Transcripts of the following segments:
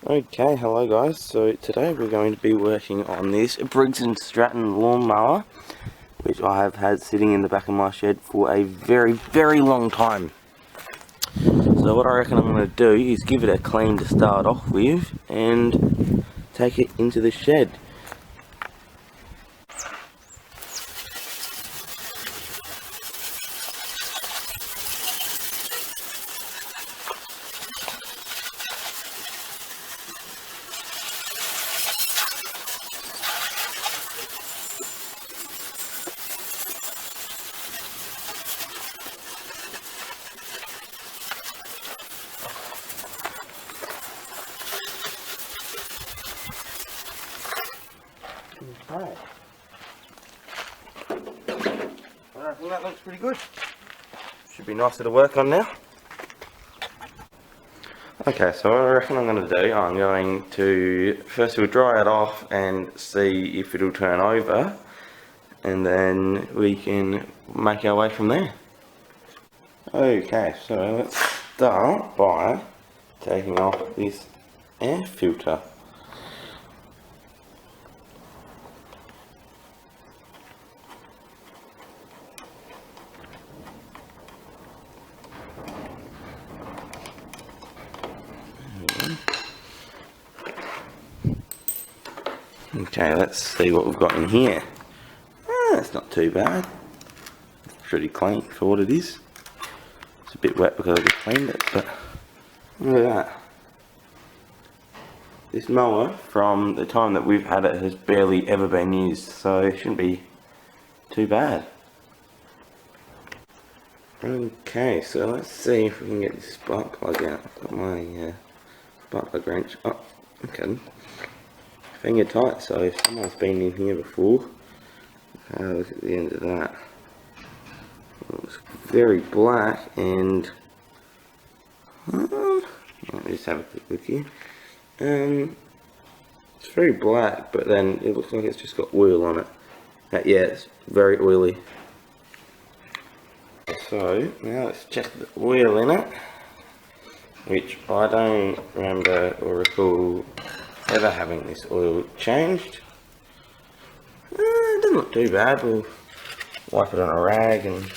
Okay, hello guys. So today we're going to be working on this Briggs & Stratton lawnmower, which I have had sitting in the back of my shed for a very long time. So what I reckon I'm going to do is give it a clean to start off with and take it into the shed. Okay. I think that looks pretty good. Should be nicer to work on now. Okay, so what I reckon I'm going to do, I'm going to first we'll dry it off and see if it'll turn over, and then we can make our way from there. Okay, so let's start by taking off this air filter. Okay, let's see what we've got in here. It's not too bad. It's pretty clean for what it is. It's a bit wet because I just cleaned it, but look at that. This mower, from the time that we've had it, has barely ever been used, so it shouldn't be too bad. Okay, so let's see if we can get this spark plug out. I've got my spark plug wrench. Oh, okay. Finger tight, so if someone's been in here before, look at the end of that. It's very black, and let me just have a quick look here. It's very black, but then it looks like it's just got oil on it. Yeah, it's very oily. So now let's check the oil in it, which I don't remember or recall ever having this oil changed. It doesn't look too bad. We'll wipe it on a rag and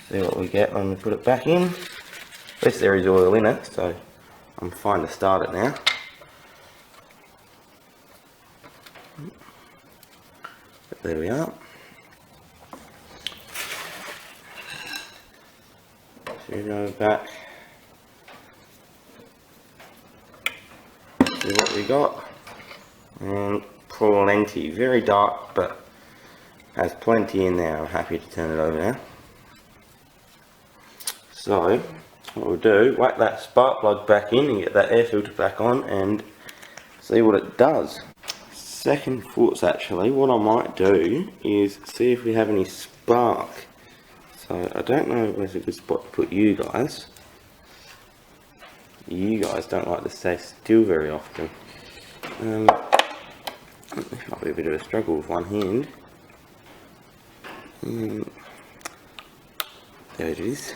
see what we get when we put it back in. At least there is oil in it, so I'm fine to start it now. But there we are. So we go back. See what we got, and plenty, very dark, but has plenty in there. I'm happy to turn it over now. So what we'll do, whack that spark plug back in and get that air filter back on and see what it does. Second thoughts, actually, what I might do is see if we have any spark. So I don't know where's a good spot to put you guys. You guys don't like to stay still very often. This might be a bit of a struggle with one hand. There it is.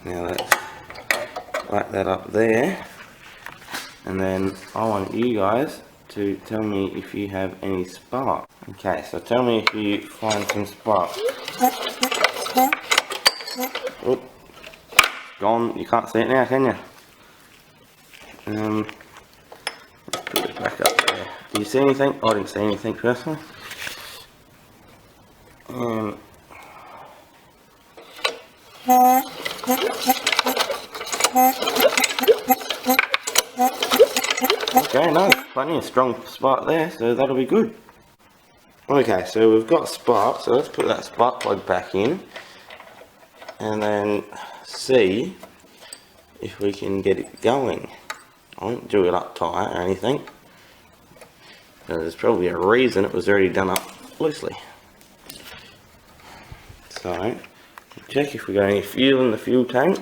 Now let's light that up there, and then I want you guys to tell me if you have any spark. Okay, so tell me if you find some spark. Oh. Gone. You can't see it now, can you? Let's put it back up there. Do you see anything? I didn't see anything personally. Okay, no, plenty of strong spark there, so that'll be good. Okay, so we've got spark, so let's put that spark plug back in and then see if we can get it going. I won't do it up tight or anything. There's probably a reason it was already done up loosely. So, check if we got any fuel in the fuel tank.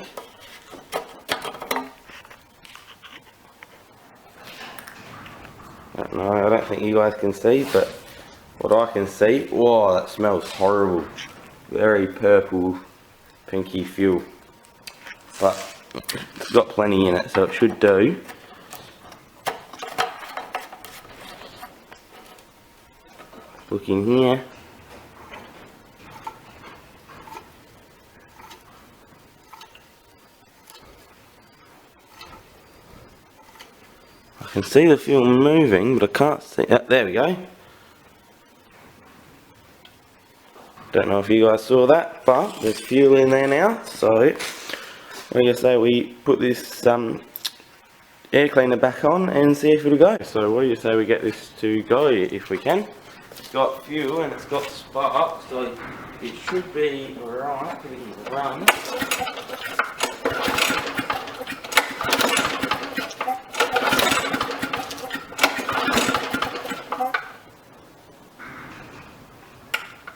I don't think you guys can see, but what I can see, whoa, that smells horrible. Very purple, pinky fuel. But It's got plenty in it, so it should do. Look in here. I can see the fuel moving, but I can't see. Oh, there we go. Don't know if you guys saw that, but there's fuel in there now. So, I'm going to say we put this air cleaner back on and see if it'll go. So, what do you say we get this to go if we can? It's got fuel and it's got spark, so it should be alright. We can run.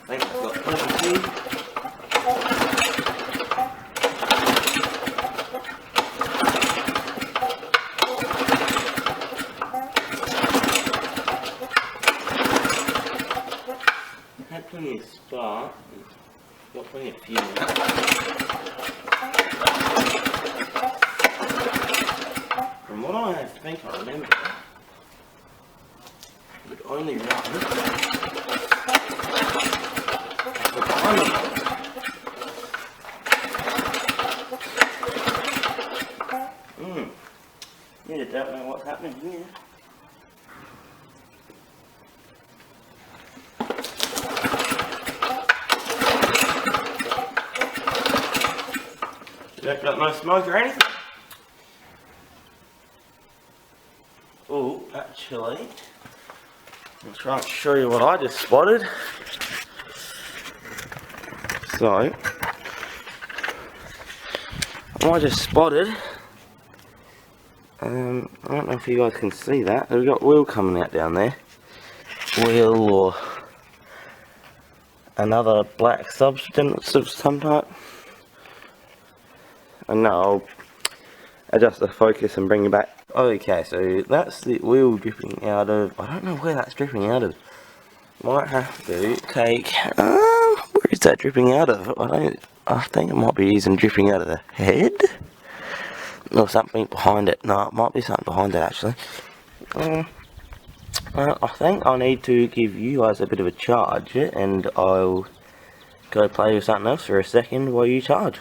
I think it's got plenty. Had plenty of spark, got plenty of fuel. From what I think I remember, it would only run yeah, don't know what's happening here. Don't got no smoke or anything. Oh, actually, I'll try and show you what I just spotted. So, I just spotted, I don't know if you guys can see that, we've got oil coming out down there. Oil or another black substance of some type. And now I'll adjust the focus and bring it back. Okay, so that's the oil dripping out of, I don't know where that's dripping out of. Might have to take, where is that dripping out of? I think it might be even dripping out of the head. Or something behind it. No, it might be something behind it actually. I think I need to give you guys a bit of a charge, and I'll go play with something else for a second while you charge.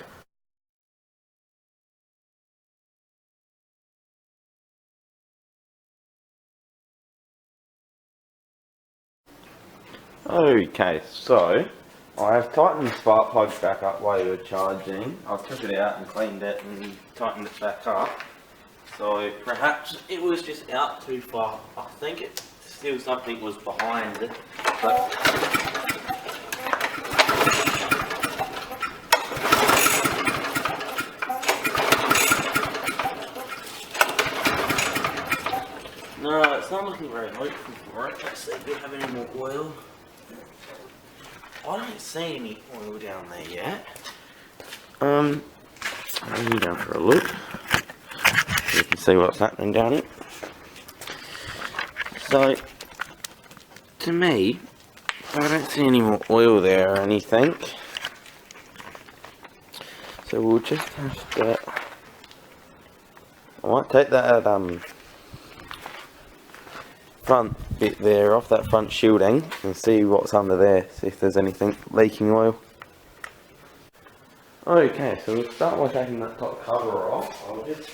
Okay, so I have tightened the spark plug back up while you were charging. I took it out and cleaned it and tightened it back up. So perhaps it was just out too far. I think it still something was behind it, but no, it's not looking very hopeful for it. Let's see if we have any more oil. I don't see any oil down there yet. I'll go down for a look. You can see what's happening down it. So, to me, I don't see any more oil there or anything. So we'll just have to. I might take that front bit there off, that front shielding, and see what's under there, see if there's anything leaking oil. Okay, so we'll start by taking that top cover off. I'll just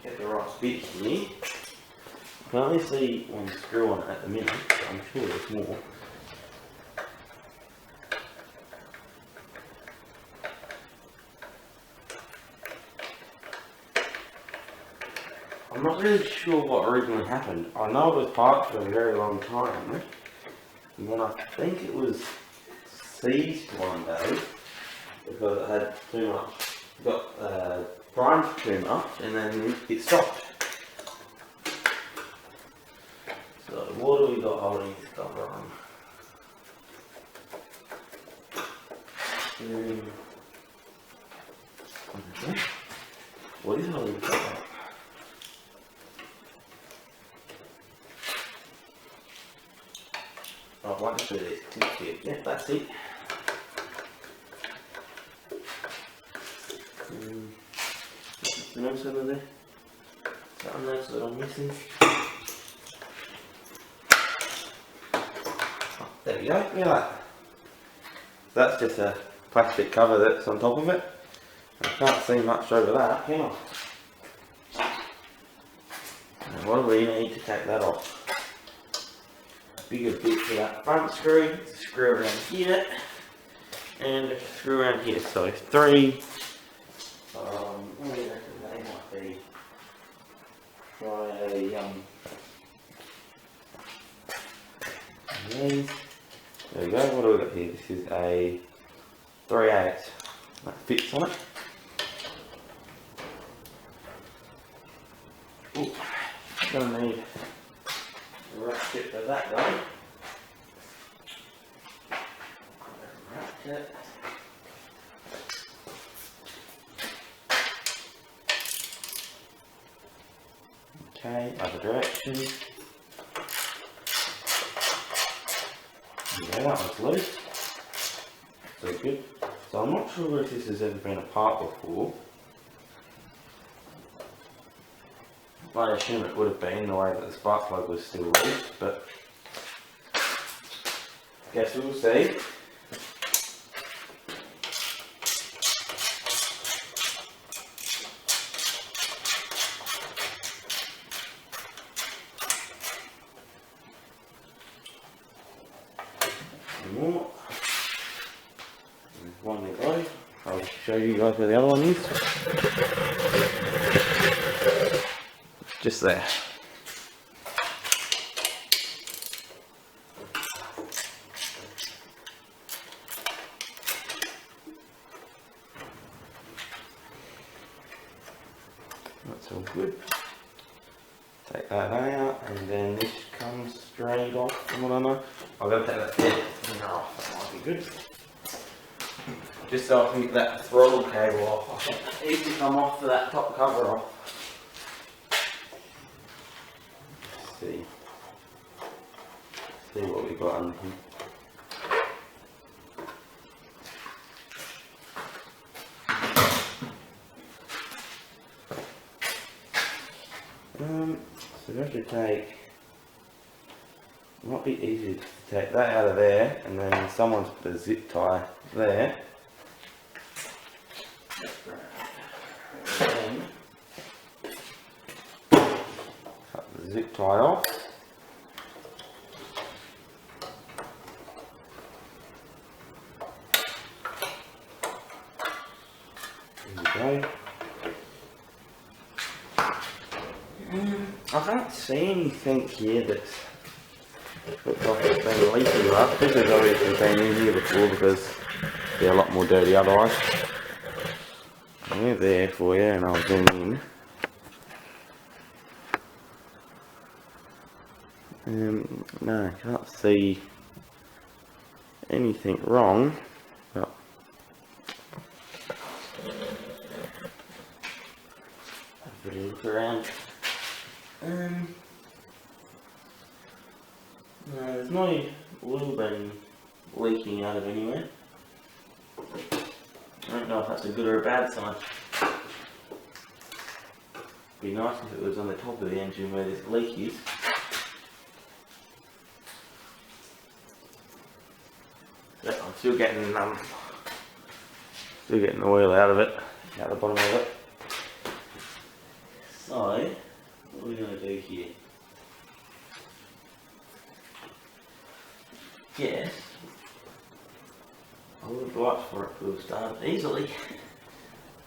get the right bit here. I can only see one screw on it at the minute, but I'm sure there's more. I'm not really sure what originally happened. I know it was parked for a very long time, and then I think it was seized one day because it had too much, got primed too much, and then it stopped. So what do we got holding this cover on? Okay. What is holding the cover? Oh, one for this here. Yeah, that's it. Remember some of the something else that I'm missing? Oh, there we go, look at that. That's just a plastic cover that's on top of it. I can't see much over that, can I? And what do we need to take that off? A bigger bit for that front screw, screw around here, and a screw around here. So 3. What do you reckon they might be? Try a these. There we go. What do we got here? This is a 3/8. That fits on it. Ooh, gonna need a ratchet for that though. Ratchet. Okay, other direction. Yeah, that one's loose. So good. So I'm not sure if this has ever been apart before. I assume it would have been the way that the spark plug was still loose, but guess we'll see. More. There's one to go. I'll show you guys where the other one is. Just there. That's all good. Take that out, and then this comes straight off from what I know. I'll go take that finger off, that might be good. Just so I can get that throttle cable off. I think it needs to come off for that top cover off. See what we got under here. So we have to take, might be easier to take that out of there, and then someone's put a zip tie there. And then cut the zip tie off. There we go. I can't see anything here that's looks like it's been leaking up. This has obviously been in here before because they're a lot more dirty otherwise. We're there for you, and I'll zoom in. No, I can't see anything wrong, but have a look around. No, there's no oil been leaking out of anywhere. I don't know if that's a good or a bad sign. Be nice if it was on the top of the engine where this leak is. So I'm still getting oil out of it, out the bottom of it. So what are we going to do here? Yes, I would have liked for it to have started easily.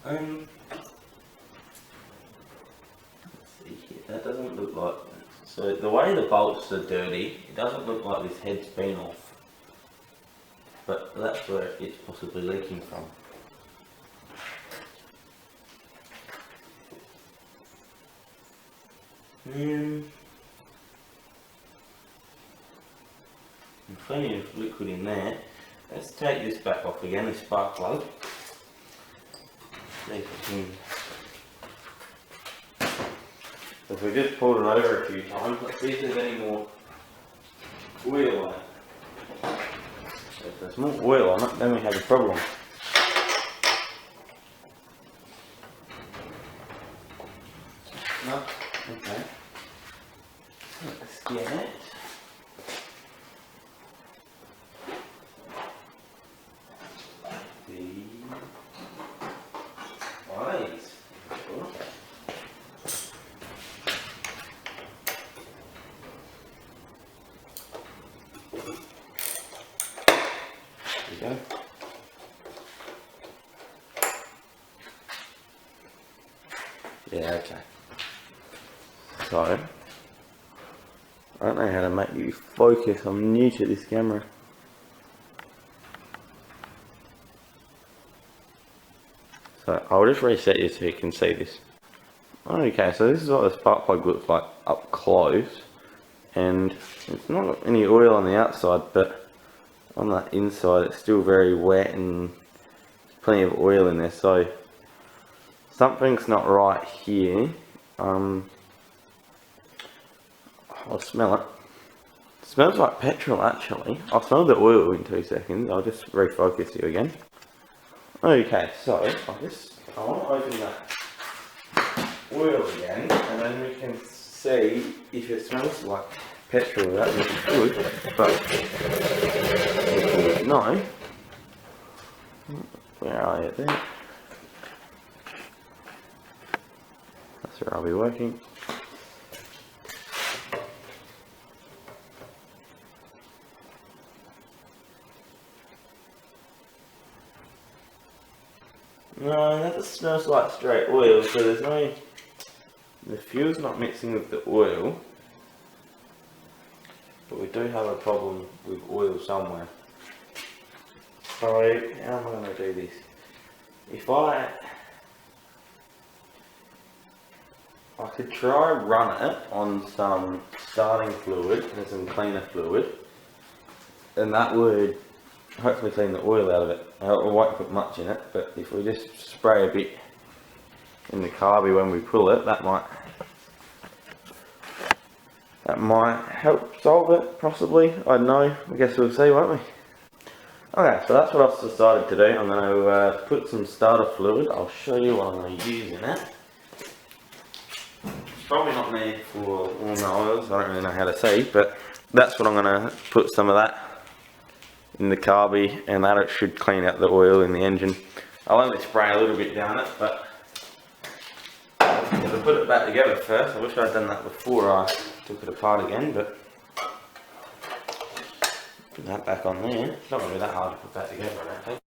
Let's see here, that doesn't look like, so the way the bolts are dirty, it doesn't look like this head's been off, but that's where it's possibly leaking from. Plenty of liquid in there. Let's take this back off again, the spark plug. See if we can. So if we just pulled it over a few times, let's see if there's any more oil on it. If there's more oil on it, then we have a problem. huh? Okay. Let's get it. Nice. Cool. There we go. Yeah, okay. So, I don't know how to make you focus. I'm new to this camera. So I'll just reset you so you can see this. Okay, so this is what the spark plug looks like up close, and it's not got any oil on the outside, but on the inside it's still very wet and plenty of oil in there, so something's not right here. I'll smell it. It smells like petrol actually. I'll smell the oil in 2 seconds. I'll just refocus you again. Okay, so I want to open that oil again, and then we can see if it smells like petrol. That would be good, but no. Where are you there? That's where I'll be working. No, that just smells like straight oil, so there's no... The fuel's not mixing with the oil. But we do have a problem with oil somewhere. So, how am I going to do this? If I could try run it on some starting fluid and some cleaner fluid, and that would hopefully clean the oil out of it. I won't put much in it, but if we just spray a bit in the carby when we pull it, that might help solve it, possibly. I don't know. I guess we'll see, won't we? Okay, so that's what I've decided to do. I'm going to put some starter fluid. I'll show you what I'm going to use in it. It's probably not made for all my oils. I don't really know how to see, but that's what I'm going to put some of that in the carby, and that it should clean out the oil in the engine. I'll only spray a little bit down it, but if I put it back together first, I wish I'd done that before I took it apart again, but put that back on there. It's not going to be that hard to put that together, I don't think.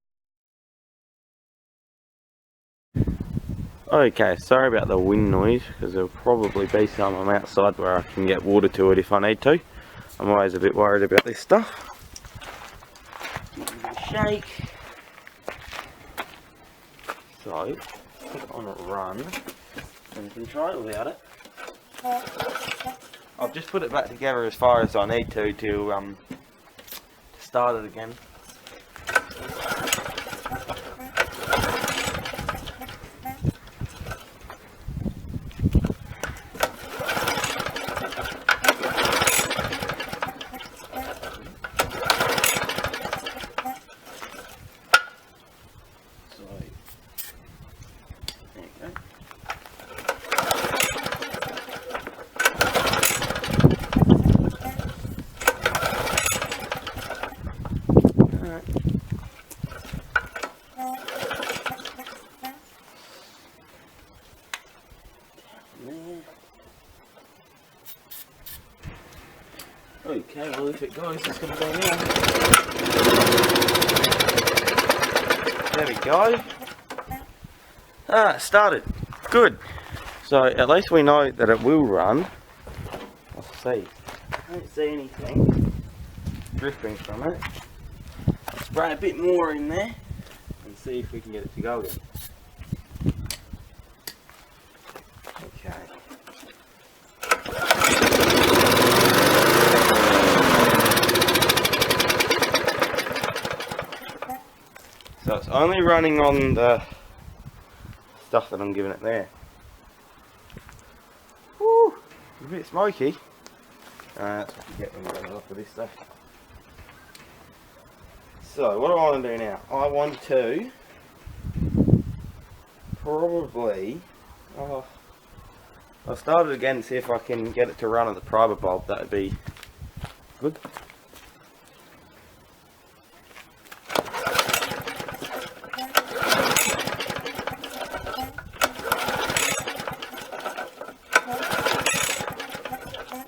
Okay, sorry about the wind noise, because there'll probably be some. I'm outside where I can get water to it if I need to. I'm always a bit worried about this stuff. Shake. So, put it on a run, and you can try it without it. I'll just put it back together as far as I need to start it again. Okay, well if it goes, it's going to go now. There we go. Ah, it started. Good. So at least we know that it will run. Let's see. I don't see anything dripping from it. I'll spray a bit more in there and see if we can get it to go again. Okay. So it's only running on the stuff that I'm giving it there. Woo! It's a bit smoky. That's what you get when you run off of this stuff. So what do I want to do now? I want to probably I'll start it again, see if I can get it to run at the primer bulb. That'd be good.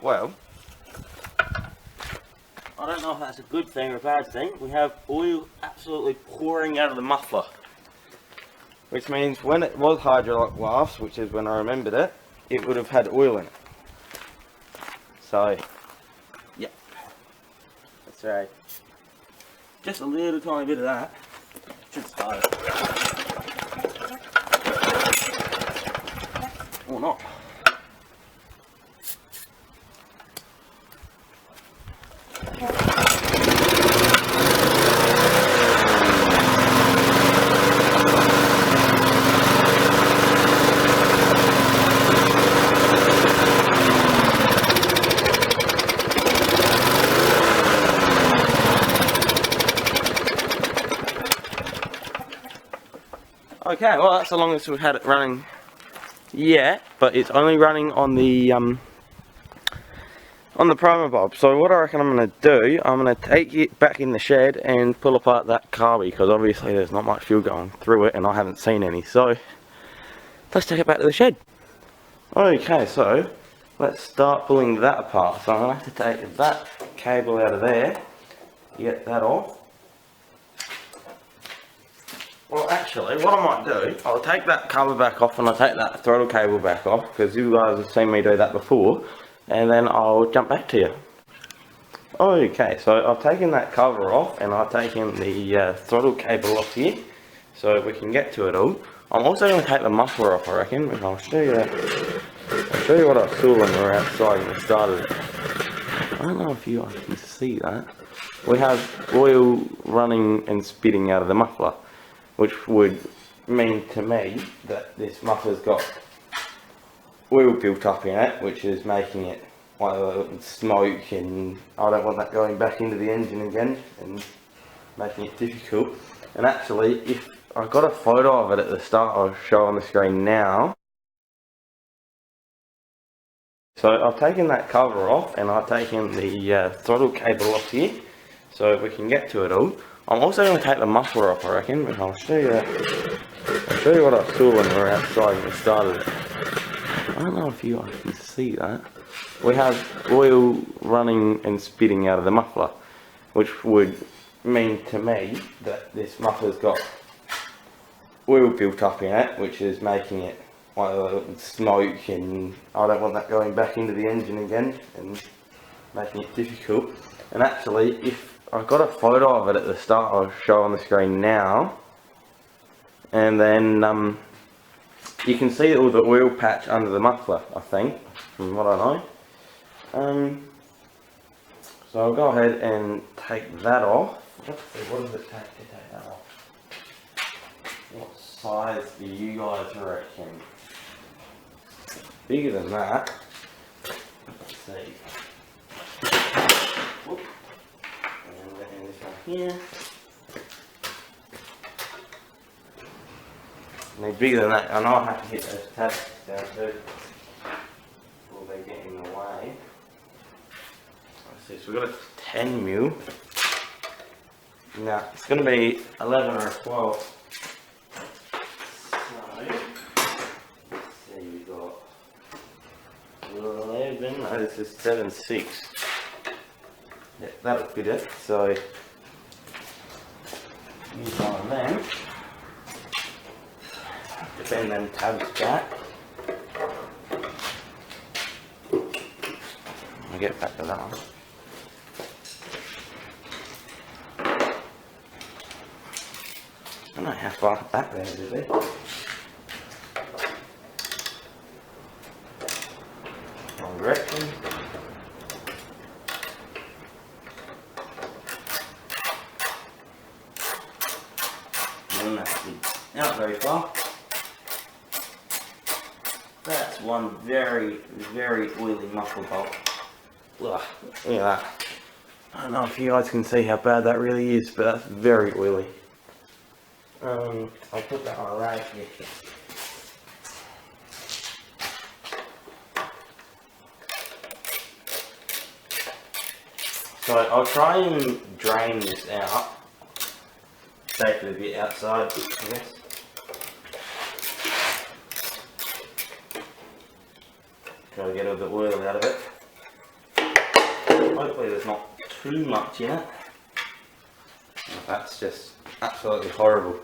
Well, I don't know if that's a good thing or a bad thing. We have oil absolutely pouring out of the muffler, which means when it was hydraulic last, which is when I remembered it, it would have had oil in it. So, yeah, that's right. Just a little tiny bit of that should start it. Or not. Okay, well that's the longest we've had it running yet, but it's only running on the primer bulb. So what I reckon I'm going to do, I'm going to take it back in the shed and pull apart that carby, because obviously there's not much fuel going through it and I haven't seen any. So let's take it back to the shed. Okay, so let's start pulling that apart. So I'm going to have to take that cable out of there, get that off. Well, actually, what I might do, I'll take that cover back off and I'll take that throttle cable back off, because you guys have seen me do that before, and then I'll jump back to you. Okay, so I've taken that cover off and I've taken the throttle cable off here, so we can get to it all. I'm also going to take the muffler off, I reckon, and I'll show you what I saw when we were outside and we started it. I don't know if you guys can see that. We have oil running and spitting out of the muffler, which would mean to me that this muffler's got oil built up in it, which is making it smoke, and I don't want that going back into the engine again and making it difficult. And actually, if I got a photo of it at the start, I'll show on the screen now. So I've taken that cover off and I've taken the throttle cable off here, so we can get to it all. I'm also going to take the muffler off, I reckon, and I'll show you what I saw when we were outside and we started it. I don't know if you guys can see that. We have oil running and spitting out of the muffler, which would mean to me that this muffler's got oil built up in it, which is making it smoke, and I don't want that going back into the engine again and making it difficult. And actually, if I got a photo of it at the start, I'll show on the screen now, and then you can see all the oil patch under the muffler, I think, from what I know. So I'll go ahead and take that off. Let's see, what does it take to take that off? What size do you guys reckon? Bigger than that. Let's see. Whoop. And this one here. And bigger than that. I know I have to hit those tabs down too before they get in the way. Let's see, so we've got a 10mm. Now it's going to be 11 or 12. So let's see, we've got 11. No, this is 7.6. Yeah, that'll fit it. So use one of them. Bend them tabs back. I'll get back to that one. I don't know how far that there is it. Wrong direction. And that's it. Not very far. That's one very, very oily muffler bolt. Look at that. I don't know if you guys can see how bad that really is, but that's very oily. I'll put that on a rag here. So I'll try and drain this out, safely a bit outside, I guess. Try to get all the oil out of it. Hopefully there's not too much in it. That's just absolutely horrible.